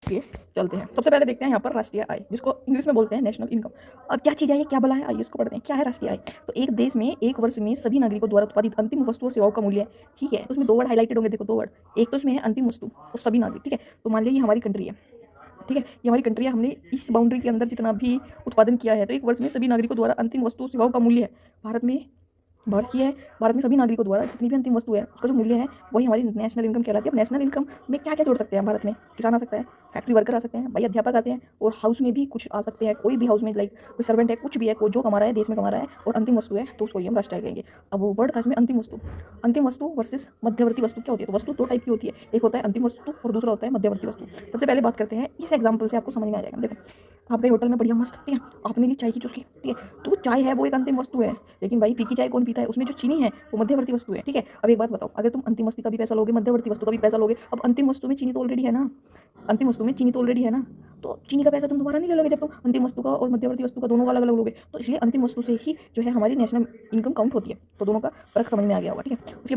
लिए चलते हैं। सबसे पहले देखते हैं यहाँ पर राष्ट्रीय आय, जिसको इंग्लिश में बोलते हैं नेशनल इनकम। अब क्या चीज़ है, ये क्या बला है, आइए इसको पढ़ते हैं। क्या है राष्ट्रीय आय? तो एक देश में एक वर्ष में सभी नागरिकों द्वारा उत्पादित अंतिम वस्तु और सेवाओं का मूल्य है, ठीक है। तो उसमें दो वर्ड हाईलाइटेड होंगे, देखो दो वर्ड, एक तो इसमें है अंतिम वस्तु और सभी नागरिक, ठीक है। तो मान लीजिए ये हमारी कंट्री है, ठीक है, ये हमारी कंट्री है, हमने इस बाउंड्री के अंदर जितना भी उत्पादन किया है, तो एक वर्ष में सभी नागरिकों द्वारा अंतिम वस्तु और सेवाओं का मूल्य है। भारत की है, भारत में सभी नागरिकों द्वारा जितनी भी अंतिम वस्तु है उसका जो मूल्य है वही हमारी नेशनल इनकम कहलाती है। अब नेशनल इनकम में क्या क्या जोड़ सकते हैं भारत में? किसान आ सकता है, फैक्ट्री वर्कर आ सकते हैं, भाई अध्यापक आते हैं, और हाउस में भी कुछ आ सकते हैं, कोई भी हाउस में लाइक कोई सर्वेंट है, कुछ भी है, कोई जो कमा रहा है देश में कमा रहा है और अंतिम वस्तु है, तो उसको ही हम राष्ट्रीय आय कहेंगे। अब वो वर्ड था इसमें अंतिम वस्तु वर्सेस मध्यवर्ती वस्तु। क्या होती है? तो वस्तु दो टाइप की होती है, एक होता है अंतिम वस्तु और दूसरा होता है मध्यवर्ती वस्तु। सबसे पहले बात करते हैं, इस एग्जाम्पल से आपको समझ में आ जाएगा। देखो, आप गए होटल में, बढ़िया मस्त, ठीक है, आपने ली चाय की चुस्की, ठीक है, तो चाय है वो एक अंतिम वस्तु है, लेकिन भाई फीकी चाय कौन पीता है? उसमें जो चीनी है वो मध्यवर्ती वस्तु है, ठीक है। अब एक बात बताओ, अगर तुम अंतिम वस्तु का भी पैसा लोगे, मध्यवर्ती वस्तु का भी पैसा लोगे, अब अंतिम वस्तु में चीनी तो ऑलरेडी है ना, तो चीनी का पैसा तुम दोबारा नहीं ले लोगे जब तुम अंतिम वस्तु का और मध्यवर्ती वस्तु का दोनों का अलग अलग लोगे। तो इसलिए अंतिम वस्तु से ही जो है हमारी नेशनल इनकम काउंट होती है। तो दोनों का फर्क समझ में आ गया होगा, ठीक है। उसके